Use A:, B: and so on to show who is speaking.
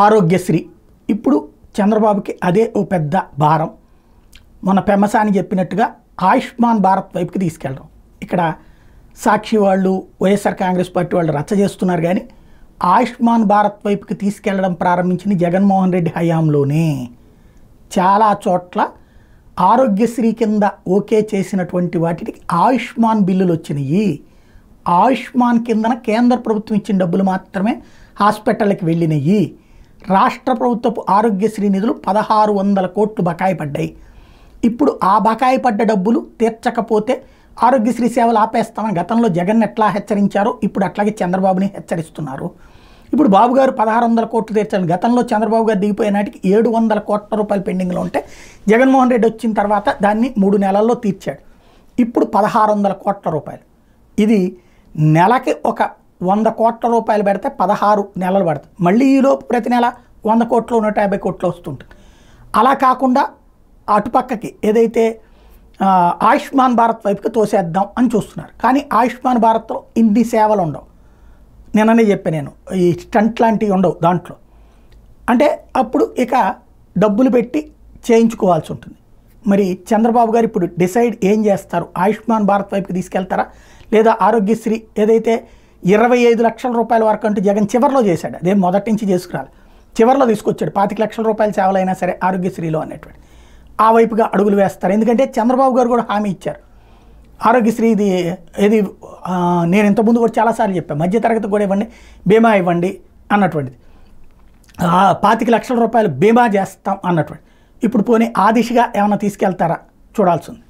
A: ఆరోగ్యశ్రీ ఇప్పుడు చంద్రబాబుకి అదే ఓ పెద్ద భారం. మన పెమ్మసాని చెప్పినట్టుగా ఆయుష్మాన్ భారత్ వైపుకి తీసుకెళ్ళడం. ఇక్కడ సాక్షి వాళ్ళు, వైఎస్ఆర్ కాంగ్రెస్ పార్టీ వాళ్ళు రచ్చ చేస్తున్నారు. కానీ ఆయుష్మాన్ భారత్ వైపుకి తీసుకెళ్లడం ప్రారంభించింది జగన్మోహన్ రెడ్డి హయాంలోనే. చాలా చోట్ల ఆరోగ్యశ్రీ కింద ఓకే చేసినటువంటి వాటికి ఆయుష్మాన్ బిల్లులు వచ్చినాయి. ఆయుష్మాన్ కిందన కేంద్ర ప్రభుత్వం ఇచ్చిన డబ్బులు మాత్రమే హాస్పిటల్కి వెళ్ళినాయి. రాష్ట్ర ప్రభుత్వపు ఆరోగ్యశ్రీ నిధులు 1600 కోట్లు బకాయి పడ్డాయి. ఇప్పుడు ఆ బకాయి పడ్డ డబ్బులు తీర్చకపోతే ఆరోగ్యశ్రీ సేవలు ఆపేస్తామని గతంలో జగన్ ఎట్లా హెచ్చరించారో ఇప్పుడు అట్లాగే చంద్రబాబుని హెచ్చరిస్తున్నారు. ఇప్పుడు బాబు గారు 1600 కోట్లు తీర్చాలని గతంలో చంద్రబాబు గారు దిగిపోయే నాటికి 700 కోట్ల రూపాయలు పెండింగ్లో ఉంటే జగన్మోహన్ రెడ్డి వచ్చిన తర్వాత దాన్ని 3 నెలల్లో తీర్చాడు. ఇప్పుడు 1600 కోట్ల రూపాయలు. ఇది నెలకి ఒక 100 కోట్ల రూపాయలు పెడితే 16 నెలలు పడుతుంది. మళ్ళీ ఈలోపు ప్రతి నెల 100 కోట్లు 150 కోట్లు వస్తుంటుంది. అలా కాకుండా అటుపక్కకి ఏదైతే ఆయుష్మాన్ భారత్ వైపుకి తోసేద్దాం అని చూస్తున్నారు. కానీ ఆయుష్మాన్ భారత్లో ఇన్ని సేవలు ఉండవు. నిన్ననే చెప్పాను నేను, ఈ స్టంట్ లాంటివి ఉండవు దాంట్లో. అంటే అప్పుడు ఇక డబ్బులు పెట్టి చేయించుకోవాల్సి ఉంటుంది. మరి చంద్రబాబు గారు ఇప్పుడు డిసైడ్ ఏం చేస్తారు? ఆయుష్మాన్ భారత్ వైపుకి తీసుకెళ్తారా, లేదా ఆరోగ్యశ్రీ ఏదైతే 25 లక్షల రూపాయల వరకు అంటూ జగన్ చివరిలో చేశాడు, అదే మొదటి నుంచి చేసుకురాలి, చివరిలో తీసుకొచ్చాడు 25 లక్షల రూపాయల సేవలైనా సరే ఆరోగ్యశ్రీలో అనేటువంటి ఆ వైపుగా అడుగులు వేస్తారు. ఎందుకంటే చంద్రబాబు గారు కూడా హామీ ఇచ్చారు. ఆరోగ్యశ్రీ ఏది నేను ఇంతకుముందు కూడా చాలాసార్లు చెప్పాను, మధ్యతరగతి కూడా ఇవ్వండి, బీమా ఇవ్వండి అన్నటువంటిది. 25 లక్షల రూపాయలు బీమా చేస్తాం అన్నటువంటి. ఇప్పుడు పోనీ ఆ దిశగా ఏమైనా తీసుకెళ్తారా చూడాల్సి ఉంది.